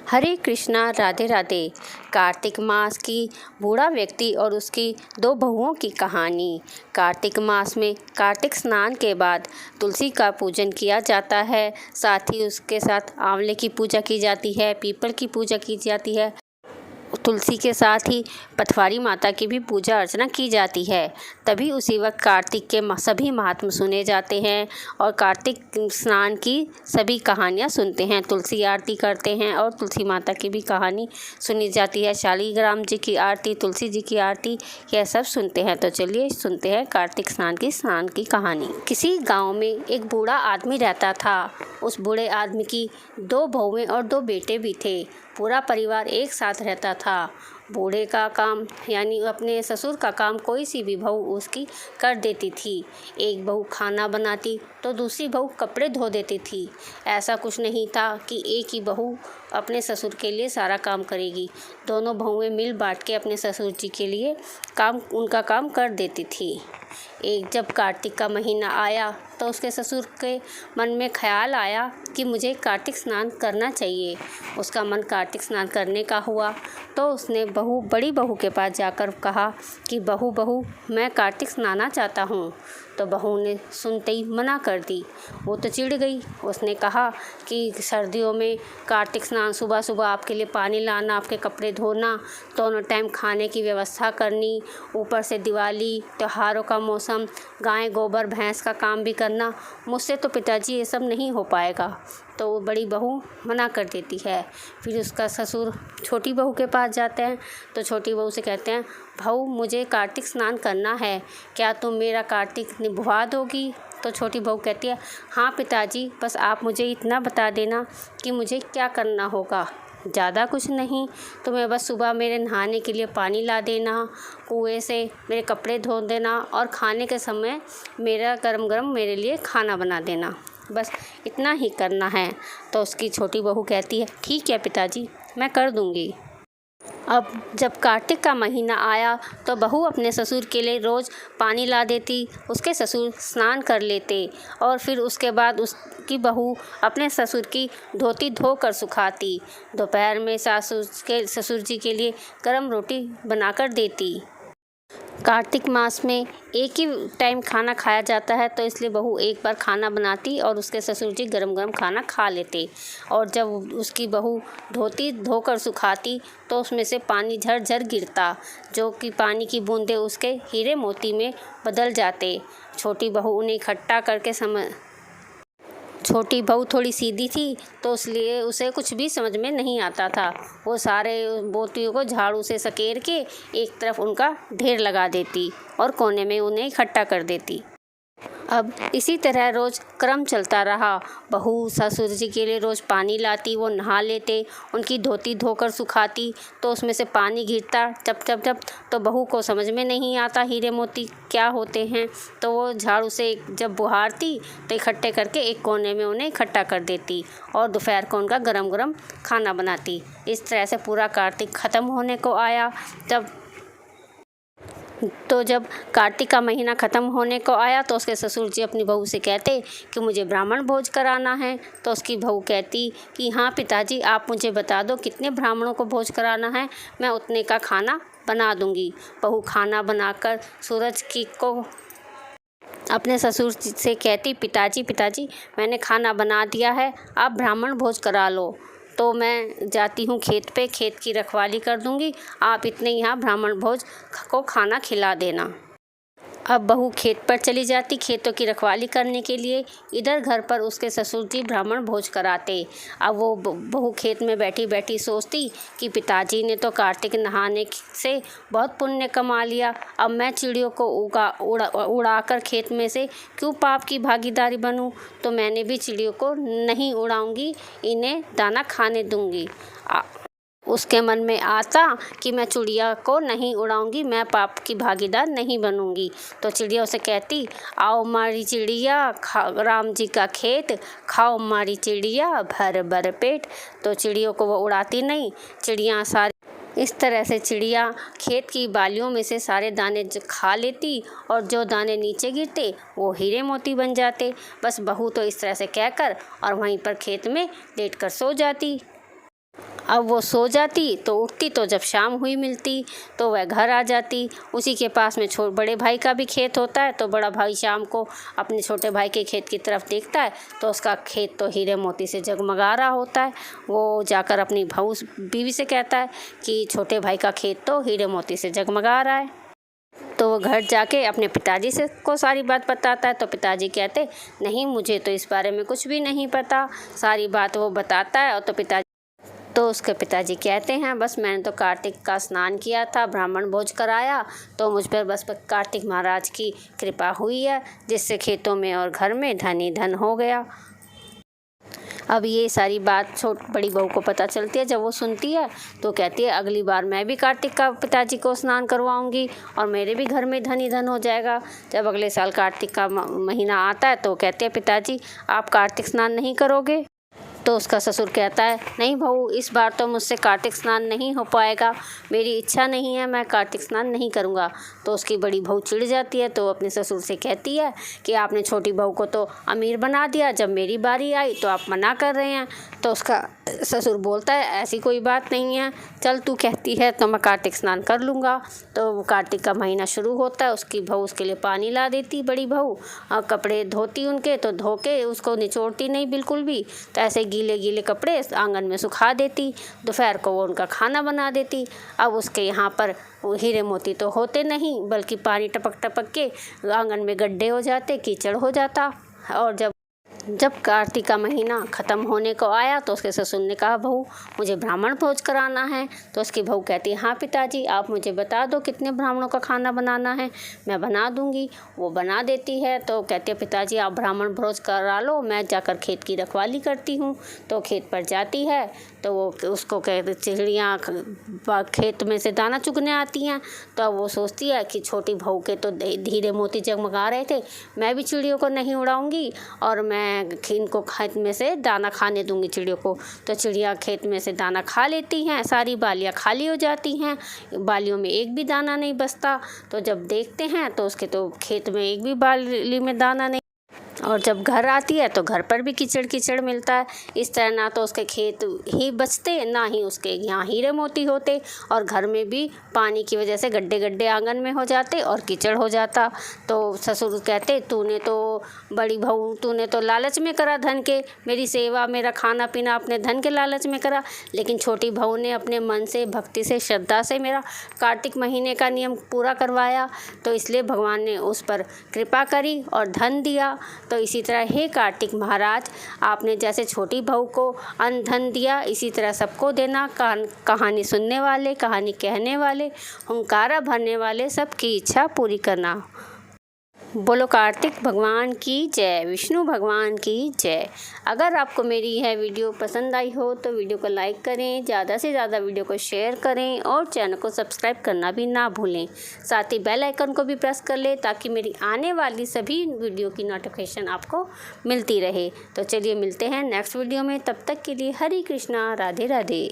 हरे कृष्णा राधे राधे। कार्तिक मास की बूढ़ा व्यक्ति और उसकी दो बहुओं की कहानी। कार्तिक मास में कार्तिक स्नान के बाद तुलसी का पूजन किया जाता है। साथ ही उसके साथ आंवले की पूजा की जाती है, पीपल की पूजा की जाती है। तुलसी के साथ ही पथवारी माता की भी पूजा अर्चना की जाती है। तभी उसी वक्त कार्तिक के सभी महात्म सुने जाते हैं और कार्तिक स्नान की सभी कहानियाँ सुनते हैं। तुलसी आरती करते हैं और तुलसी माता की भी कहानी सुनी जाती है। शालिग्राम जी की आरती, तुलसी जी की आरती, यह सब सुनते हैं। तो चलिए सुनते हैं कार्तिक स्नान की कहानी। किसी गाँव में एक बूढ़ा आदमी रहता था। उस बूढ़े आदमी की दो बहुएं और दो बेटे भी थे। पूरा परिवार एक साथ रहता था। बूढ़े का काम यानी अपने ससुर का काम कोई सी भी बहू उसकी कर देती थी। एक बहू खाना बनाती तो दूसरी बहू कपड़े धो देती थी। ऐसा कुछ नहीं था कि एक ही बहू अपने ससुर के लिए सारा काम करेगी। दोनों बहुएं मिल बांट के अपने ससुर जी के लिए उनका काम कर देती थी। एक जब कार्तिक का महीना आया तो उसके ससुर के मन में ख्याल आया कि मुझे कार्तिक स्नान करना चाहिए। उसका मन कार्तिक स्नान करने का हुआ तो उसने बड़ी बहू के पास जाकर कहा कि बहू मैं कार्तिक स्नाना चाहता हूँ। तो बहू ने सुनते ही मना कर दी। वो तो चिढ़ गई। उसने कहा कि सर्दियों में कार्तिक स्नान, सुबह सुबह आपके लिए पानी लाना, आपके कपड़े धोना, दोनों टाइम खाने की व्यवस्था करनी, ऊपर से दिवाली, त्योहारों का मौसम, गाय गोबर भैंस का काम भी करना, मुझसे तो पिताजी ये सब नहीं हो पाएगा। तो वो बड़ी बहू मना कर देती है। फिर उसका ससुर छोटी बहू के पास जाते हैं तो छोटी बहू से कहते हैं, बहू मुझे कार्तिक स्नान करना है, क्या तुम मेरा कार्तिक निभवा दोगी? तो छोटी बहू कहती है, हाँ पिताजी, बस आप मुझे इतना बता देना कि मुझे क्या करना होगा। ज़्यादा कुछ नहीं, तुम्हें बस सुबह मेरे नहाने के लिए पानी ला देना, कुएं से मेरे कपड़े धो देना और खाने के समय मेरा गरम गरम मेरे लिए खाना बना देना, बस इतना ही करना है। तो उसकी छोटी बहू कहती है, ठीक है पिताजी, मैं कर दूँगी। अब जब कार्तिक का महीना आया तो बहू अपने ससुर के लिए रोज़ पानी ला देती। उसके ससुर स्नान कर लेते और फिर उसके बाद उसकी बहू अपने ससुर की धोती धोकर सुखाती। दोपहर में ससुर जी के लिए गरम रोटी बनाकर देती। कार्तिक मास में एक ही टाइम खाना खाया जाता है तो इसलिए बहू एक बार खाना बनाती और उसके ससुर जी गरम गरम खाना खा लेते। और जब उसकी बहू धोती धोकर सुखाती तो उसमें से पानी झरझर गिरता, जो कि पानी की बूंदें उसके हीरे मोती में बदल जाते। छोटी बहू उन्हें इकट्ठा करके छोटी बहू थोड़ी सीधी थी तो इसलिए उसे कुछ भी समझ में नहीं आता था। वो सारे मोतियों को झाड़ू से सकेर के एक तरफ उनका ढेर लगा देती और कोने में उन्हें इकट्ठा कर देती। अब इसी तरह रोज़ क्रम चलता रहा। बहू ससुर जी के लिए रोज़ पानी लाती, वो नहा लेते, उनकी धोती धोकर सुखाती तो उसमें से पानी गिरता टप। तो बहू को समझ में नहीं आता हीरे मोती क्या होते हैं। तो वो झाड़ू से जब बुहारती तो इकट्ठे करके एक कोने में उन्हें इकट्ठा कर देती और दोपहर को उनका गरम गरम खाना बनाती। इस तरह से पूरा कार्तिक ख़त्म होने को आया। जब कार्तिक का महीना ख़त्म होने को आया तो उसके ससुर जी अपनी बहू से कहते कि मुझे ब्राह्मण भोज कराना है। तो उसकी बहू कहती कि हाँ पिताजी, आप मुझे बता दो कितने ब्राह्मणों को भोज कराना है, मैं उतने का खाना बना दूँगी। बहू खाना बनाकर सूरज को अपने ससुर से कहती, पिताजी मैंने खाना बना दिया है, आप ब्राह्मण भोज करा लो। तो मैं जाती हूँ खेत पे, खेत की रखवाली कर दूँगी, आप इतने यहाँ ब्राह्मण भोज को खाना खिला देना। अब बहू खेत पर चली जाती खेतों की रखवाली करने के लिए। इधर घर पर उसके ससुर जी ब्राह्मण भोज कराते। अब वो बहू खेत में बैठी बैठी सोचती कि पिताजी ने तो कार्तिक नहाने से बहुत पुण्य कमा लिया, अब मैं चिड़ियों को उड़ाकर खेत में से क्यों पाप की भागीदारी बनूं। तो मैंने भी चिड़ियों को नहीं उड़ाऊंगी, इन्हें दाना खाने दूंगी। उसके मन में आता कि मैं चिड़िया को नहीं उड़ाऊंगी, मैं पाप की भागीदार नहीं बनूंगी। तो चिड़िया उसे कहती, आओ मारी चिड़िया, राम जी का खेत खाओ मारी चिड़िया, भर भर पेट। तो चिड़ियों को वो उड़ाती नहीं। चिड़िया सारी इस तरह से चिड़िया खेत की बालियों में से सारे दाने खा लेती और जो दाने नीचे गिरते वो हीरे मोती बन जाते। बस बहू तो इस तरह से कहकर और वहीं पर खेत में लेट कर सो जाती। अब वो सो जाती तो उठती तो जब शाम हुई मिलती तो वह घर आ जाती। उसी के पास में बड़े भाई का भी खेत होता है, तो बड़ा भाई शाम को अपने छोटे भाई के खेत की तरफ देखता है तो उसका खेत तो हीरे मोती से जगमगा रहा होता है। वो जाकर अपनी बीवी से कहता है कि छोटे भाई का खेत तो हीरे मोती से जगमगा रहा है। तो वो घर जाके अपने पिताजी से को सारी बात बताता है। तो पिताजी कहते नहीं, मुझे तो इस बारे में कुछ भी नहीं पता। सारी बात वो बताता है। और तो उसके पिताजी कहते हैं बस मैंने तो कार्तिक का स्नान किया था, ब्राह्मण भोज कराया, तो मुझ पर बस कार्तिक महाराज की कृपा हुई है, जिससे खेतों में और घर में धन ही धन हो गया। अब ये सारी बात बड़ी बहू को पता चलती है। जब वो सुनती है तो कहती है अगली बार मैं भी कार्तिक का पिताजी को स्नान करवाऊंगी और मेरे भी घर में धन ही धन हो जाएगा। जब अगले साल कार्तिक का महीना आता है तो कहते हैं पिताजी आप कार्तिक स्नान नहीं करोगे? तो उसका ससुर कहता है नहीं बहू, इस बार तो मुझसे कार्तिक स्नान नहीं हो पाएगा, मेरी इच्छा नहीं है, मैं कार्तिक स्नान नहीं करूँगा। तो उसकी बड़ी बहू चिढ़ जाती है। तो अपने ससुर से कहती है कि आपने छोटी बहू को तो अमीर बना दिया, जब मेरी बारी आई तो आप मना कर रहे हैं। तो उसका ससुर बोलता है ऐसी कोई बात नहीं है, चल तू कहती है तो मैं कार्तिक स्नान कर लूँगा। तो वो कार्तिक का महीना शुरू होता है, उसकी बहू उसके लिए पानी ला देती, बड़ी बहू, और कपड़े धोती उनके, तो धो के उसको निचोड़ती नहीं बिल्कुल भी, तो ऐसे गीले गीले कपड़े आंगन में सुखा देती। दोपहर को वो उनका खाना बना देती। अब उसके यहाँ पर हीरे मोती तो होते नहीं, बल्कि पानी टपक टपक के आंगन में गड्ढे हो जाते, कीचड़ हो जाता। और जब कार्तिक का महीना ख़त्म होने को आया तो उसके ससुर ने कहा बहू मुझे ब्राह्मण भोज कराना है। तो उसकी बहू कहती है हाँ पिताजी, आप मुझे बता दो कितने ब्राह्मणों का खाना बनाना है, मैं बना दूंगी। वो बना देती है। तो कहती है पिताजी आप ब्राह्मण भोज करा लो, मैं जाकर खेत की रखवाली करती हूँ। तो खेत पर जाती है तो वो उसको कहते चिड़ियाँ खेत में से दाना चुगने आती हैं। तो वो सोचती है कि छोटी बहू के तो हीरे मोती जगमगा रहे थे, मैं भी चिड़ियों को नहीं उड़ाऊँगी और मैं इनको खेत में से दाना खाने दूंगी चिड़ियों को। तो चिड़िया खेत में से दाना खा लेती हैं, सारी बालियाँ खाली हो जाती हैं, बालियों में एक भी दाना नहीं बचता। तो जब देखते हैं तो उसके तो खेत में एक भी बाली में दाना नहीं, और जब घर आती है तो घर पर भी कीचड़ कीचड़ मिलता है। इस तरह ना तो उसके खेत ही बचते, ना ही उसके यहाँ हीरे मोती होते, और घर में भी पानी की वजह से गड्ढे गड्ढे आंगन में हो जाते और कीचड़ हो जाता। तो ससुर कहते तूने तो बड़ी बहू तूने तो लालच में करा धन के, मेरी सेवा मेरा खाना पीना अपने धन के लालच में करा, लेकिन छोटी बहू ने अपने मन से भक्ति से श्रद्धा से मेरा कार्तिक महीने का नियम पूरा करवाया, तो इसलिए भगवान ने उस पर कृपा करी और धन दिया। तो इसी तरह हे कार्तिक महाराज, आपने जैसे छोटी बहू को अन्न धन दिया, इसी तरह सबको देना। कहानी सुनने वाले, कहानी कहने वाले, हुंकारा भरने वाले सबकी इच्छा पूरी करना। बोलो कार्तिक भगवान की जय, विष्णु भगवान की जय। अगर आपको मेरी यह वीडियो पसंद आई हो तो वीडियो को लाइक करें, ज़्यादा से ज़्यादा वीडियो को शेयर करें और चैनल को सब्सक्राइब करना भी ना भूलें। साथ ही बेल आइकन को भी प्रेस कर लें ताकि मेरी आने वाली सभी वीडियो की नोटिफिकेशन आपको मिलती रहे। तो चलिए मिलते हैं नेक्स्ट वीडियो में, तब तक के लिए हरे कृष्णा, राधे राधे।